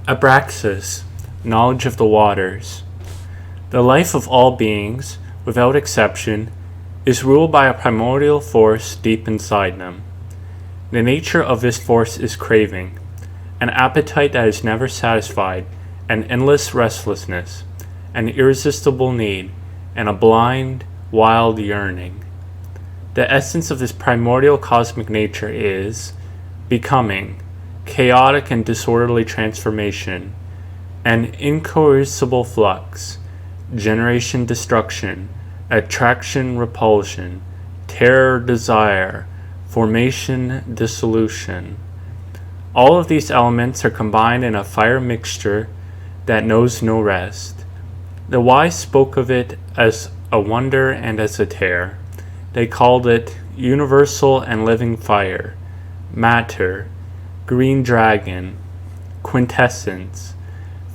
Abraxas, knowledge of the waters. The life of all beings, without exception, is ruled by a primordial force deep inside them. The nature of this force is craving, an appetite that is never satisfied, an endless restlessness, an irresistible need, and a blind, wild yearning. The essence of this primordial cosmic nature is becoming, chaotic and disorderly transformation, an incoercible flux, generation destruction, attraction repulsion, terror desire, formation dissolution. All of these elements are combined in a fire mixture that knows no rest. The wise spoke of it as a wonder and as a terror. They called it universal and living fire, matter, green dragon, quintessence,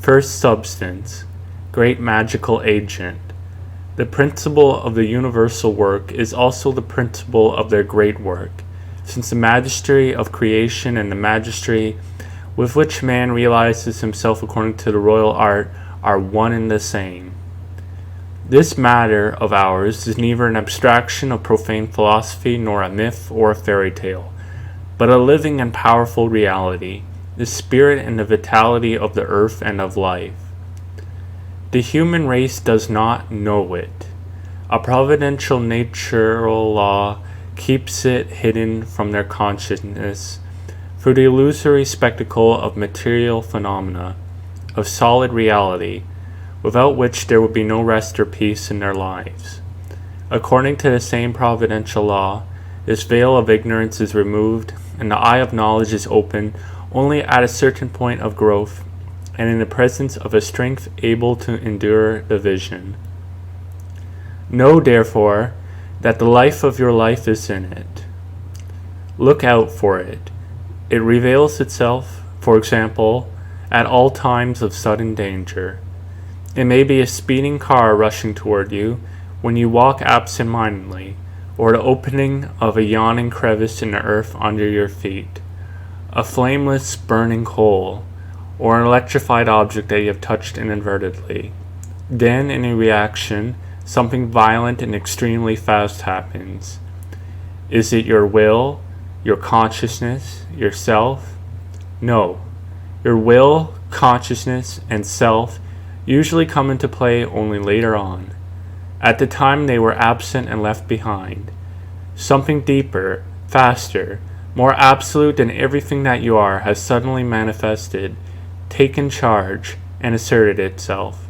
first substance, great magical agent. The principle of the universal work is also the principle of their great work, since the mastery of creation and the mastery with which man realizes himself according to the royal art are one and the same. This matter of ours is neither an abstraction of profane philosophy nor a myth or a fairy tale, but a living and powerful reality, the spirit and the vitality of the earth and of life. The human race does not know it. A providential natural law keeps it hidden from their consciousness through the illusory spectacle of material phenomena, of solid reality, without which there would be no rest or peace in their lives. According to the same providential law, this veil of ignorance is removed, and the eye of knowledge is opened only at a certain point of growth, and in the presence of a strength able to endure the vision. Know, therefore, that the life of your life is in it. Look out for it. It reveals itself, for example, at all times of sudden danger. It may be a speeding car rushing toward you when you walk absent-mindedly, or the opening of a yawning crevice in the earth under your feet, a flameless burning coal, or an electrified object that you have touched inadvertently. Then, in a reaction, something violent and extremely fast happens. Is it your will, your consciousness, yourself? No. Your will, consciousness, and self usually come into play only later on. At the time they were absent and left behind. Something deeper, faster, more absolute than everything that you are has suddenly manifested, taken charge, and asserted itself.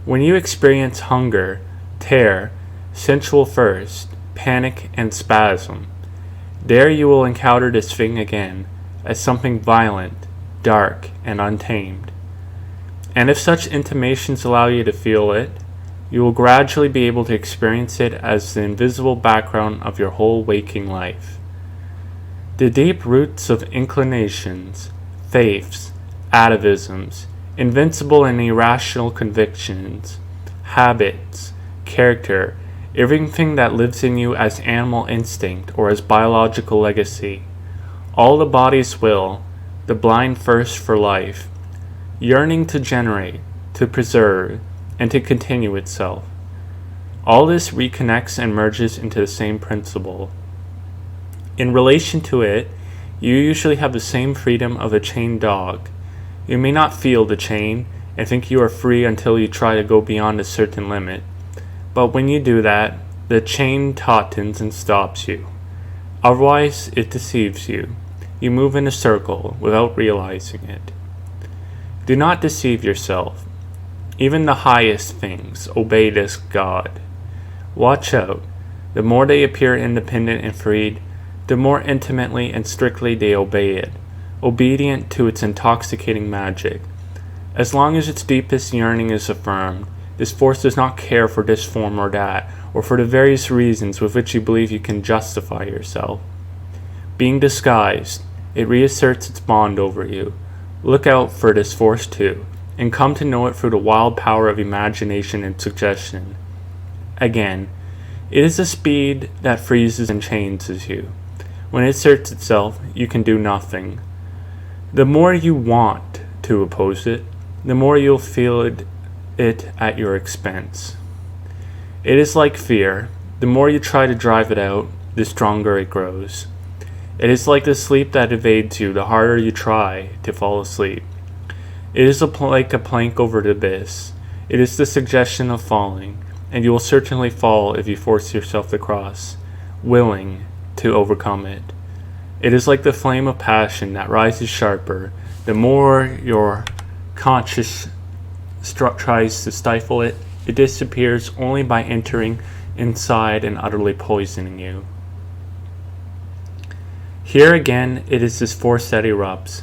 When you experience hunger, terror, sensual thirst, panic, and spasm, there you will encounter this thing again as something violent, dark, and untamed. And if such intimations allow you to feel it, you will gradually be able to experience it as the invisible background of your whole waking life. The deep roots of inclinations, faiths, atavisms, invincible and irrational convictions, habits, character, everything that lives in you as animal instinct or as biological legacy, all the body's will, the blind thirst for life, yearning to generate, to preserve, and to continue itself. All this reconnects and merges into the same principle. In relation to it, you usually have the same freedom of a chained dog. You may not feel the chain and think you are free until you try to go beyond a certain limit. But when you do that, the chain tautens and stops you. Otherwise, it deceives you. You move in a circle without realizing it. Do not deceive yourself. Even the highest things obey this God. Watch out. The more they appear independent and freed, the more intimately and strictly they obey it, obedient to its intoxicating magic. As long as its deepest yearning is affirmed, this force does not care for this form or that, or for the various reasons with which you believe you can justify yourself. Being disguised, it reasserts its bond over you. Look out for this force too, and come to know it through the wild power of imagination and suggestion. Again, it is the speed that freezes and chains you. When it asserts itself, you can do nothing. The more you want to oppose it, the more you'll feel it at your expense. It is like fear. The more you try to drive it out, the stronger it grows. It is like the sleep that evades you, the harder you try to fall asleep. It is like a plank over the abyss. It is the suggestion of falling, and you will certainly fall if you force yourself to cross, willing to overcome it. It is like the flame of passion that rises sharper the more your conscience tries to stifle it. It disappears only by entering inside and utterly poisoning you. Here again, it is this force that erupts.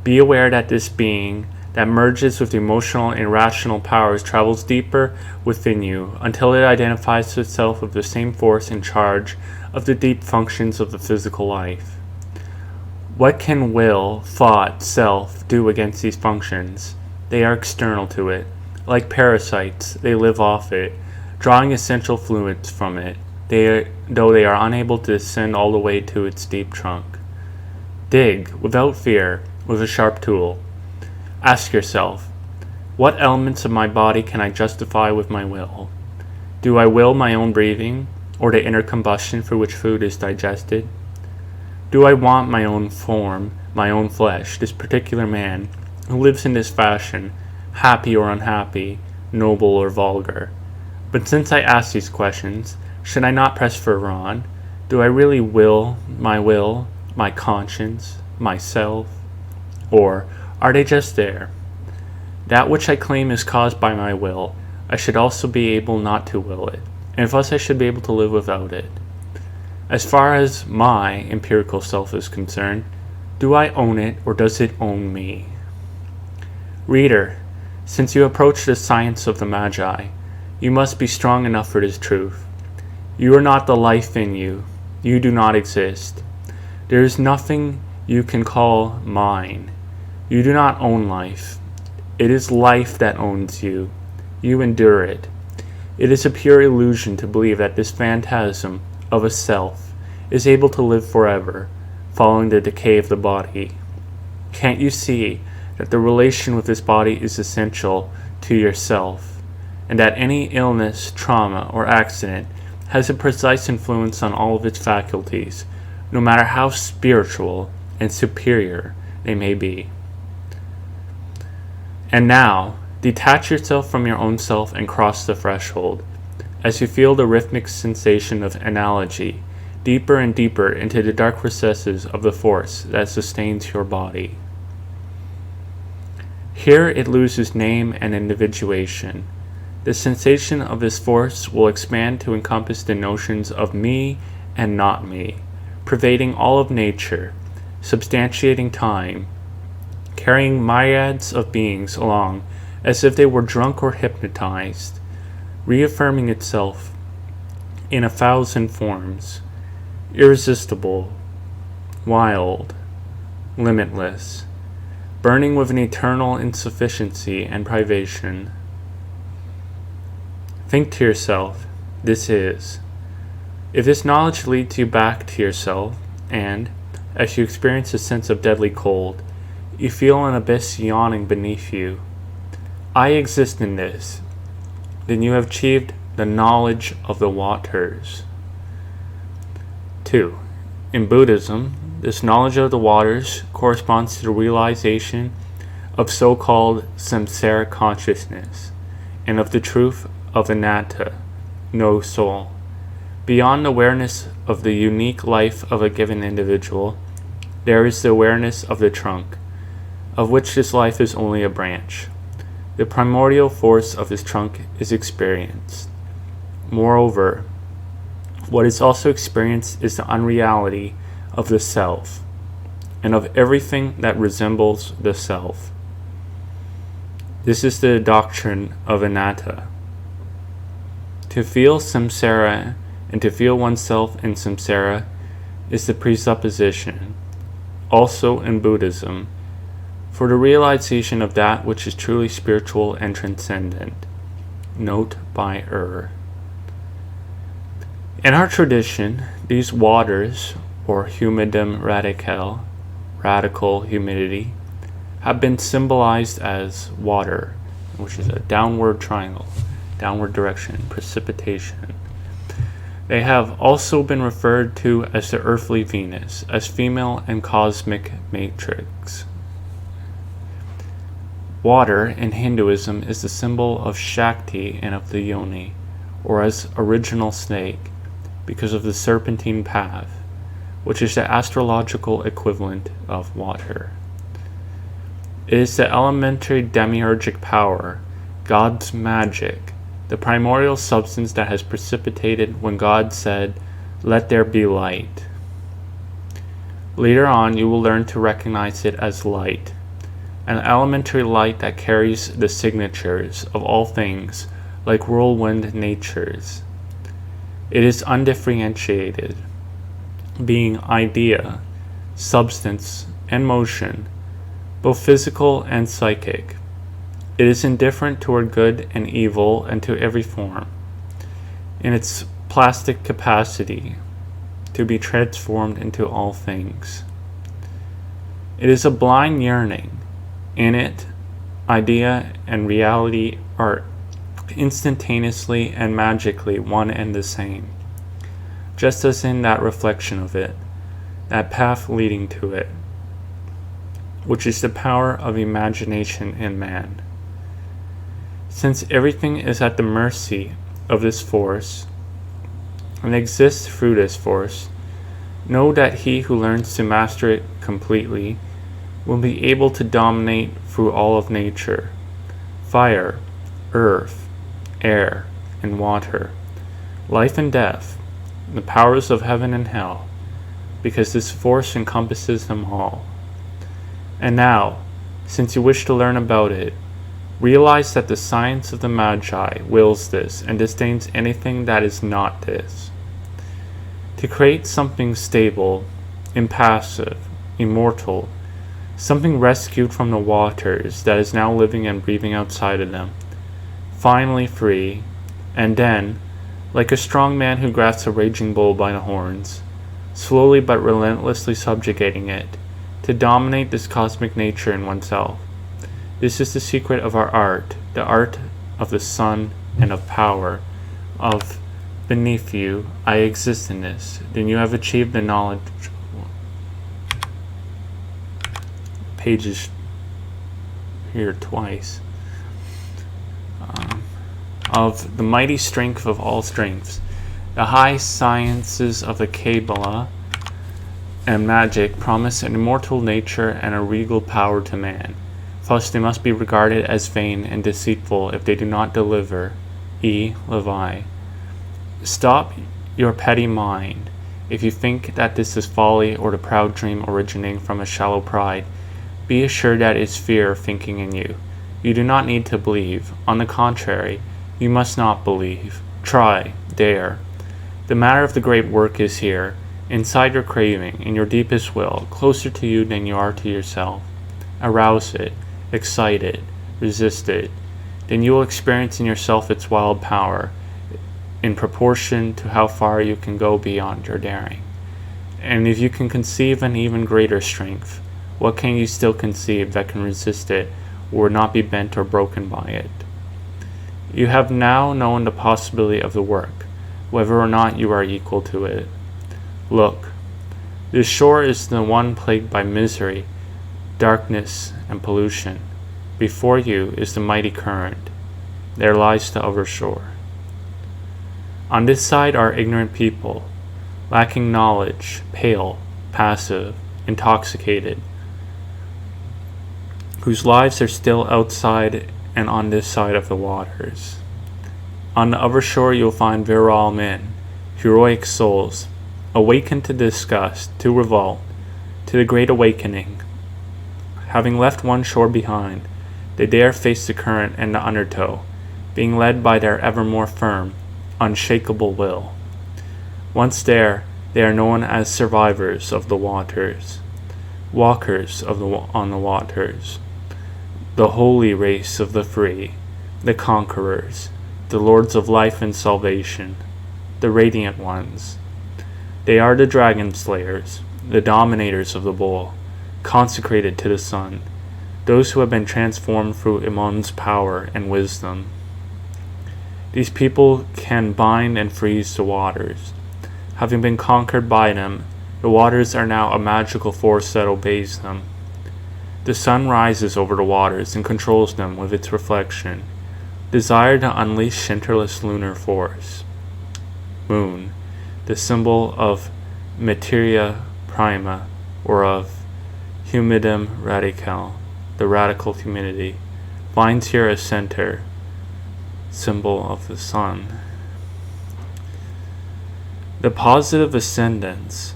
Be aware that this being that merges with emotional and rational powers travels deeper within you until it identifies itself with the same force in charge of the deep functions of the physical life. What can will, thought, self do against these functions? They are external to it. Like parasites, they live off it, drawing essential fluids from it, though they are unable to descend all the way to its deep trunk. Dig, without fear, with a sharp tool. Ask yourself, what elements of my body can I justify with my will? Do I will my own breathing, or the inner combustion for which food is digested? Do I want my own form, my own flesh, this particular man who lives in this fashion, happy or unhappy, noble or vulgar? But since I ask these questions, should I not press further on? Do I really will, my conscience, myself? Or are they just there? That which I claim is caused by my will, I should also be able not to will it, and thus I should be able to live without it. As far as my empirical self is concerned, do I own it or does it own me? Reader, since you approach the science of the Magi, you must be strong enough for this truth. You are not the life in you. You do not exist. There is nothing you can call mine. You do not own life. It is life that owns you. You endure it. It is a pure illusion to believe that this phantasm of a self is able to live forever, following the decay of the body. Can't you see that the relation with this body is essential to yourself, and that any illness, trauma, or accident has a precise influence on all of its faculties, no matter how spiritual and superior they may be? And now, detach yourself from your own self and cross the threshold, as you feel the rhythmic sensation of analogy, deeper and deeper into the dark recesses of the force that sustains your body. Here it loses name and individuation. The sensation of this force will expand to encompass the notions of me and not me, pervading all of nature, substantiating time, carrying myriads of beings along as if they were drunk or hypnotized, reaffirming itself in 1,000 forms, irresistible, wild, limitless, burning with an eternal insufficiency and privation. Think to yourself, this is. If this knowledge leads you back to yourself, and, as you experience a sense of deadly cold, you feel an abyss yawning beneath you, I exist in this, then you have achieved the knowledge of the waters. 2. In Buddhism, this knowledge of the waters corresponds to the realization of so-called samsara consciousness and of the truth of anatta, no soul. Beyond awareness of the unique life of a given individual, there is the awareness of the trunk, of which this life is only a branch. The primordial force of this trunk is experienced. Moreover, what is also experienced is the unreality of the self, and of everything that resembles the self. This is the doctrine of anatta. To feel samsara and to feel oneself in samsara is the presupposition, also in Buddhism, for the realization of that which is truly spiritual and transcendent. Note by In our tradition, these waters, or humidum radical humidity, have been symbolized as water, which is a downward triangle, downward direction, precipitation. They have also been referred to as the earthly Venus, as female and cosmic matrix. Water in Hinduism is the symbol of Shakti and of the Yoni, or as original snake, because of the serpentine path, which is the astrological equivalent of water. It is the elementary demiurgic power, God's magic, the primordial substance that has precipitated when God said, "Let there be light." Later on, you will learn to recognize it as light, an elementary light that carries the signatures of all things, like whirlwind natures. It is undifferentiated, being idea, substance, and motion, both physical and psychic. It is indifferent toward good and evil and to every form, in its plastic capacity to be transformed into all things. It is a blind yearning. In it, idea and reality are instantaneously and magically one and the same, just as in that reflection of it, that path leading to it, which is the power of imagination in man. Since everything is at the mercy of this force and exists through this force, know that he who learns to master it completely will be able to dominate through all of nature, fire, earth, air, and water, life and death, the powers of heaven and hell, because this force encompasses them all. And now, since you wish to learn about it, realize that the science of the Magi wills this and disdains anything that is not this. To create something stable, impassive, immortal, something rescued from the waters that is now living and breathing outside of them, finally free, and then, like a strong man who grasps a raging bull by the horns, slowly but relentlessly subjugating it, to dominate this cosmic nature in oneself. This is the secret of our art, the art of the sun and of power, of beneath you, I exist in this. Then you have achieved the knowledge. Pages here twice. Of the mighty strength of all strengths, the high sciences of the Kabbalah and magic promise an immortal nature and a regal power to man. Thus they must be regarded as vain and deceitful if they do not deliver. E. Levi. Stop your petty mind. If you think that this is folly or the proud dream originating from a shallow pride, be assured that it is fear thinking in you. You do not need to believe. On the contrary, you must not believe. Try, dare. The matter of the great work is here, inside your craving, in your deepest will, closer to you than you are to yourself. Arouse it, excite it, resist it. Then you will experience in yourself its wild power, in proportion to how far you can go beyond your daring. And if you can conceive an even greater strength, what can you still conceive that can resist it, or not be bent or broken by it? You have now known the possibility of the work, whether or not you are equal to it. Look, this shore is the one plagued by misery, darkness, and pollution. Before you is the mighty current. There lies the other shore. On this side are ignorant people, lacking knowledge, pale, passive, intoxicated, whose lives are still outside and on this side of the waters. On the other shore you'll find virile men, heroic souls, awakened to disgust, to revolt, to the great awakening. Having left one shore behind, they dare face the current and the undertow, being led by their ever more firm, unshakable will. Once there, they are known as survivors of the waters, walkers on the waters, the holy race of the free, the conquerors, the lords of life and salvation, the radiant ones. They are the dragon slayers, the dominators of the bowl, consecrated to the sun, those who have been transformed through Iman's power and wisdom. These people can bind and freeze the waters. Having been conquered by them, the waters are now a magical force that obeys them. The sun rises over the waters and controls them with its reflection, desired to unleash scintillant lunar force. Moon, the symbol of materia prima, or of humidum radicale, the radical humidity, finds here a center, symbol of the sun. The positive ascendance,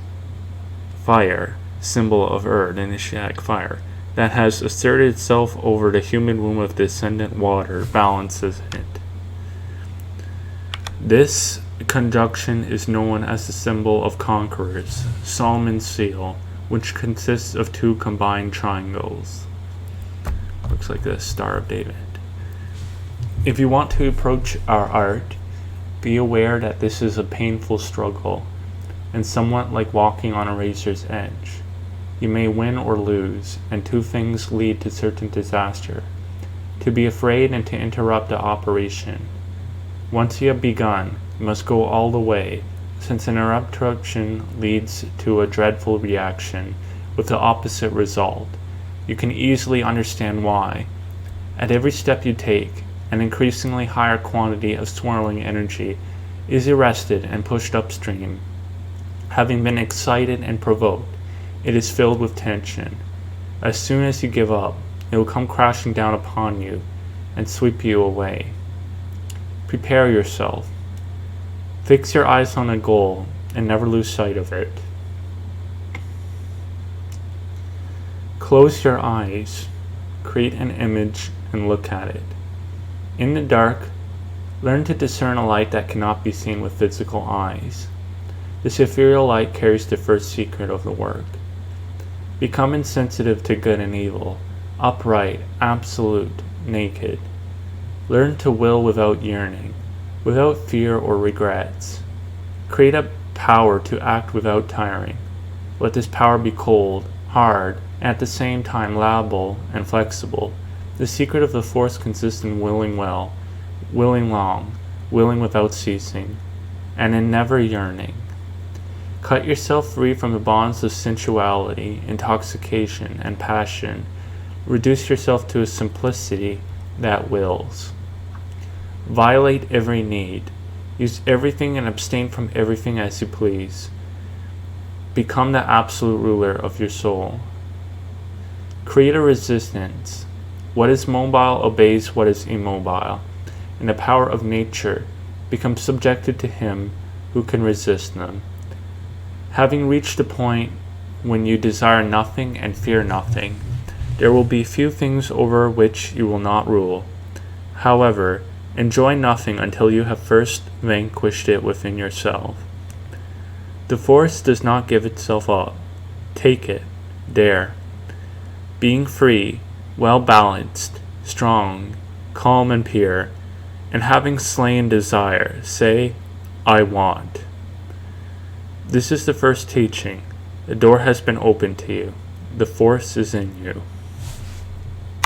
fire, symbol of earth, initiatic fire, that has asserted itself over the humid womb of descendant water, balances it. This conjunction is known as the symbol of conquerors, Solomon's seal, which consists of two combined triangles. Looks like the Star of David. If you want to approach our art, be aware that this is a painful struggle, and somewhat like walking on a razor's edge. You may win or lose, and two things lead to certain disaster: to be afraid and to interrupt the operation. Once you have begun, you must go all the way, since an interruption leads to a dreadful reaction with the opposite result. You can easily understand why. At every step you take, an increasingly higher quantity of swirling energy is arrested and pushed upstream. Having been excited and provoked, it is filled with tension. As soon as you give up, it will come crashing down upon you and sweep you away. Prepare yourself. Fix your eyes on a goal and never lose sight of it. Close your eyes, create an image, and look at it. In the dark, learn to discern a light that cannot be seen with physical eyes. This ethereal light carries the first secret of the work. Become insensitive to good and evil, upright, absolute, naked. Learn to will without yearning, without fear or regrets. Create a power to act without tiring. Let this power be cold, hard, and at the same time malleable and flexible. The secret of the force consists in willing well, willing long, willing without ceasing, and in never yearning. Cut yourself free from the bonds of sensuality, intoxication, and passion. Reduce yourself to a simplicity that wills. Violate every need. Use everything and abstain from everything as you please. Become the absolute ruler of your soul. Create a resistance. What is mobile obeys what is immobile. In the power of nature, become subjected to him who can resist them. Having reached the point when you desire nothing and fear nothing, there will be few things over which you will not rule. However, enjoy nothing until you have first vanquished it within yourself. The force does not give itself up. Take it. Dare. Being free, well balanced, strong, calm and pure, and having slain desire, say, I want. This is the first teaching. The door has been opened to you. The force is in you.